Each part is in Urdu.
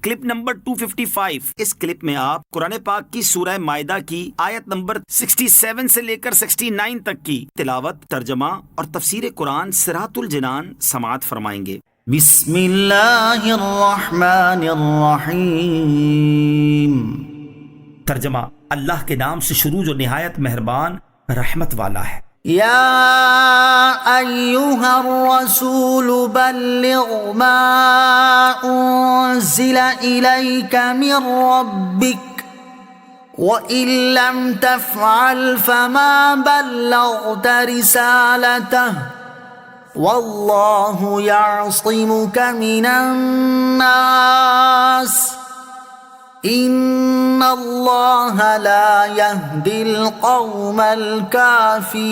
Clip number 255۔ اس کلپ میں آپ قرآن پاک کی سورہ مائدہ کی آیت نمبر 67 سے لے کر 69 تک کی تلاوت، ترجمہ اور تفسیر قرآن صراط الجنان سماعت فرمائیں گے۔ بسم اللہ الرحمن الرحیم۔ ترجمہ: اللہ کے نام سے شروع جو نہایت مہربان رحمت والا ہے۔ یا ایہا الرسول بلغ ما انزل الیک من ربک وَإِن لَّمْ تَفْعَلْ فَمَا بَلَّغْتَ رِسَالَتَهُ وَاللَّهُ يَعْصِمُكَ مِنَ النَّاسِ إِنَّ اللَّهَ لَا يَهْدِي الْقَوْمَ الْكَافِرِينَ۔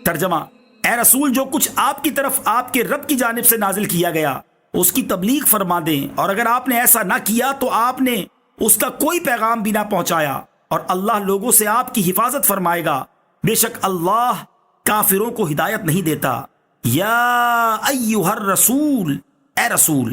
ترجمہ: اے رسول، جو کچھ آپ کی طرف آپ کے رب کی جانب سے نازل کیا گیا اس کی تبلیغ فرما دیں، اور اگر آپ نے ایسا نہ کیا تو آپ نے اس کا کوئی پیغام بھی نہ پہنچایا، اور اللہ لوگوں سے آپ کی حفاظت فرمائے گا، بے شک اللہ کافروں کو ہدایت نہیں دیتا۔ یا ایھا الرسول، اے رسول۔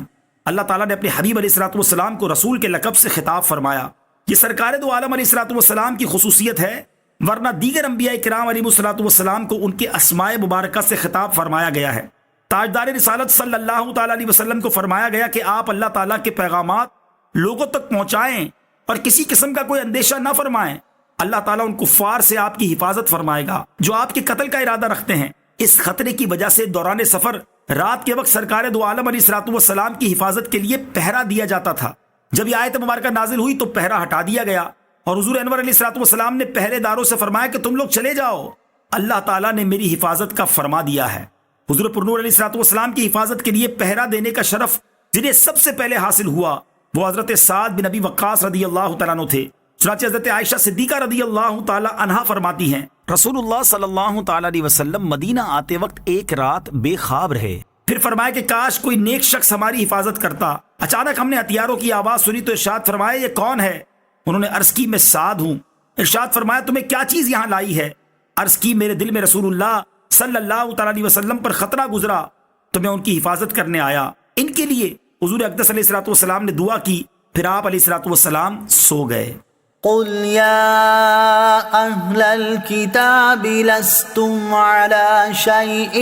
اللہ تعالیٰ نے اپنے حبیب علیہ الصلوۃ والسلام کو رسول کے لقب سے خطاب فرمایا۔ یہ سرکار دو عالم علیہ الصلوۃ والسلام کی خصوصیت ہے، ورنہ دیگر انبیاء کرام علیہ الصلوۃ والسلام کو ان کے اسماء مبارکہ سے خطاب فرمایا گیا ہے۔ تاجدار رسالت صلی اللہ تعالیٰ علیہ وسلم کو فرمایا گیا کہ آپ اللہ تعالیٰ کے پیغامات لوگوں تک پہنچائیں اور کسی قسم کا کوئی اندیشہ نہ فرمائیں۔ اللہ تعالیٰ ان کفار سے آپ کی حفاظت فرمائے گا جو آپ کے قتل کا ارادہ رکھتے ہیں۔ اس خطرے کی وجہ سے دوران سفر رات کے وقت سرکار دو عالم علیہ الصلوۃ والسلام کی حفاظت کے لیے پہرا دیا جاتا تھا۔ جب یہ آیت مبارکہ نازل ہوئی تو پہرا ہٹا دیا گیا، اور حضور انور علیہ الصلوۃ والسلام نے پہرے داروں سے فرمایا کہ تم لوگ چلے جاؤ، اللہ تعالیٰ نے میری حفاظت کا فرما دیا ہے۔ حضور پرنور علیہ الصلوۃ والسلام کی حفاظت کے لیے پہرا دینے کا شرف جنہیں سب سے پہلے حاصل ہوا وہ حضرت سعد بن ابی وقاص رضی اللہ تعالیٰ عنہ تھے۔ چنانچہ حضرت عائشہ صدیقہ رضی اللہ تعالیٰ عنہا فرماتی ہیں، رسول اللہ صلی اللہ تعالیٰ علیہ وسلم مدینہ آتے وقت ایک رات بے خواب رہے، پھر فرمایا کہ کاش کوئی نیک شخص ہماری حفاظت کرتا۔ اچانک ہم نے ہتھیاروں کی آواز سنی تو ارشاد فرمایا یہ کون ہے؟ انہوں نے عرض کی میں سعد ہوں۔ ارشاد فرمایا تمہیں کیا چیز یہاں لائی ہے؟ عرض کی میرے دل میں رسول اللہ صلی اللہ تعالیٰ علیہ وسلم پر خطرہ گزرا تو میں ان کی حفاظت کرنے آیا۔ ان کے لیے حضور اقدس علیہ الصلوۃ والسلام نے دعا کی، پھر آپ علیہ الصلوۃ والسلام سو گئے۔ قل یا اہل الکتاب لستم علی شیء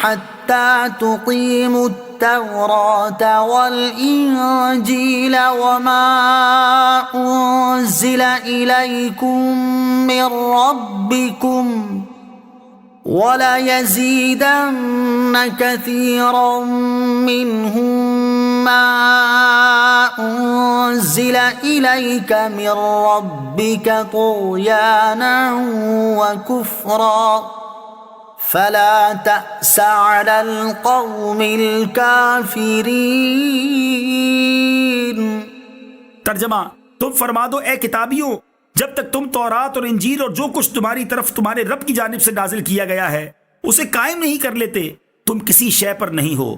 حتی تقیموا التوراۃ والانجیل وما انزل الیکم من ربکم وَلَيَزِيدَنَّ كَثِيرًا مِّنْهُم مَّا أُنزِلَ إِلَيْكَ مِن رَّبِّكَ طُغْيَانًا وَكُفْرًا فَلَا تَأْسَ عَلَى الْقَوْمِ الْكَافِرِينَ۔ ترجمہ: تم فرما دو اے کتابیوں، جب تک تم تورات اور انجیل اور جو کچھ تمہاری طرف تمہارے رب کی جانب سے نازل کیا گیا ہے اسے قائم نہیں کر لیتے تم کسی شے پر نہیں ہو۔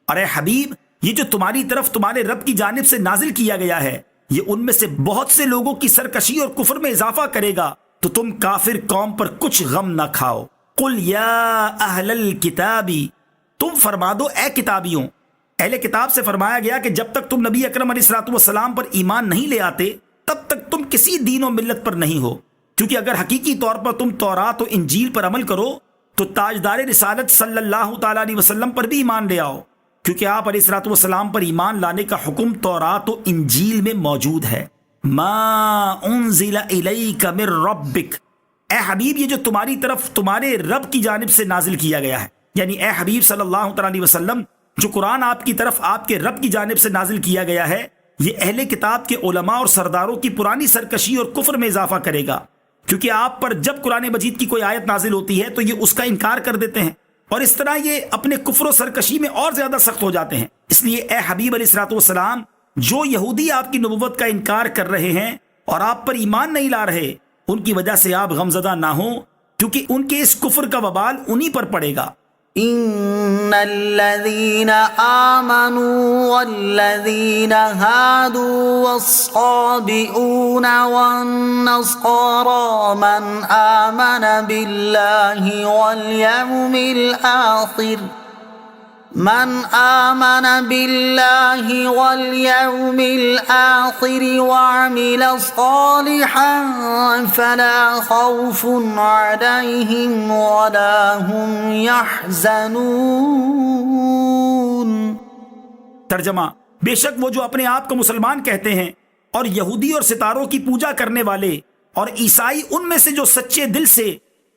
اور اے حبیب، یہ جو تمہاری طرف تمہارے رب کی جانب سے نازل کیا گیا ہے یہ ان میں سے بہت سے لوگوں کی سرکشی اور کفر میں اضافہ کرے گا، تو تم کافر قوم پر کچھ غم نہ کھاؤ۔ قل یا اہل الکتاب، تم فرما دو اے کتابیوں۔ اہل کتاب سے فرمایا گیا کہ جب تک تم نبی اکرم علیہ الصلوۃ والسلام پر ایمان نہیں لے آتے تب تک تم کسی دین و ملت پر نہیں ہو، کیونکہ اگر حقیقی طور پر تم تورات و انجیل پر عمل کرو تو تاجدار رسالت صلی اللہ تعالیٰ علیہ وسلم پر بھی ایمان لے آؤ، کیونکہ آپ علیہ الصلوۃ والسلام پر ایمان لانے کا حکم تورات و انجیل میں موجود ہے۔ ما انزل الیک من ربک، اے حبیب یہ جو تمہاری طرف تمہارے رب کی جانب سے نازل کیا گیا ہے، یعنی اے حبیب صلی اللہ تعالیٰ علیہ وسلم جو قرآن آپ کی طرف آپ کے رب کی جانب سے نازل کیا گیا ہے یہ اہل کتاب کے علماء اور سرداروں کی پرانی سرکشی اور کفر میں اضافہ کرے گا، کیونکہ آپ پر جب قرآن مجید کی کوئی آیت نازل ہوتی ہے تو یہ اس کا انکار کر دیتے ہیں، اور اس طرح یہ اپنے کفر و سرکشی میں اور زیادہ سخت ہو جاتے ہیں۔ اس لیے اے حبیب علیہ الصلوۃ والسلام، جو یہودی آپ کی نبوت کا انکار کر رہے ہیں اور آپ پر ایمان نہیں لا رہے ان کی وجہ سے آپ غمزدہ نہ ہوں، کیونکہ ان کے اس کفر کا وبال انہی پر پڑے گا۔ ان الذين آمنوا والذين هادوا والصابئون والنصارى من آمن بالله واليوم الآخر من آمن بالله واليوم الآخر وعمل صالحا فلا خوف عليهم ولا هم يحزنون۔ ترجمہ: بے شک وہ جو اپنے آپ کو مسلمان کہتے ہیں اور یہودی اور ستاروں کی پوجا کرنے والے اور عیسائی ان میں سے جو سچے دل سے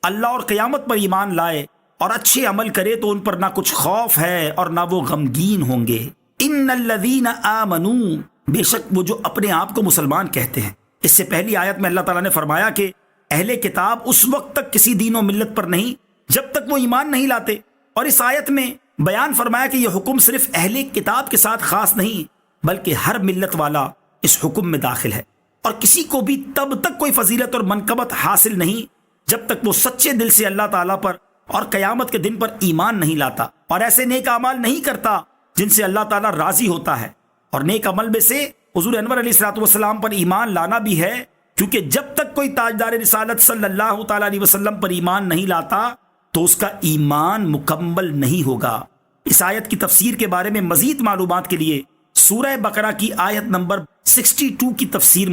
اللہ اور قیامت پر ایمان لائے اور اچھے عمل کرے تو ان پر نہ کچھ خوف ہے اور نہ وہ غمگین ہوں گے۔ ان الذین آمنوا، بے شک وہ جو اپنے آپ کو مسلمان کہتے ہیں۔ اس سے پہلی آیت میں اللہ تعالیٰ نے فرمایا کہ اہل کتاب اس وقت تک کسی دین و ملت پر نہیں جب تک وہ ایمان نہیں لاتے، اور اس آیت میں بیان فرمایا کہ یہ حکم صرف اہل کتاب کے ساتھ خاص نہیں بلکہ ہر ملت والا اس حکم میں داخل ہے، اور کسی کو بھی تب تک کوئی فضیلت اور منقبت حاصل نہیں جب تک وہ سچے دل سے اللہ تعالیٰ پر اور قیامت کے دن پر ایمان نہیں لاتا اور ایسے نیک اعمال نہیں کرتا جن سے اللہ تعالیٰ راضی ہوتا ہے۔ اور نیک عمل میں سے حضور انور علیہ الصلوۃ والسلام پر ایمان لانا بھی ہے، کیونکہ جب تک کوئی تاجدار رسالت صلی اللہ تعالیٰ علیہ وسلم پر ایمان نہیں لاتا تو اس کا ایمان مکمل نہیں ہوگا۔ اس آیت کی تفسیر کے بارے میں مزید معلومات کے لیے سورہ بقرہ کی آیت نمبر 62 کی تفسیر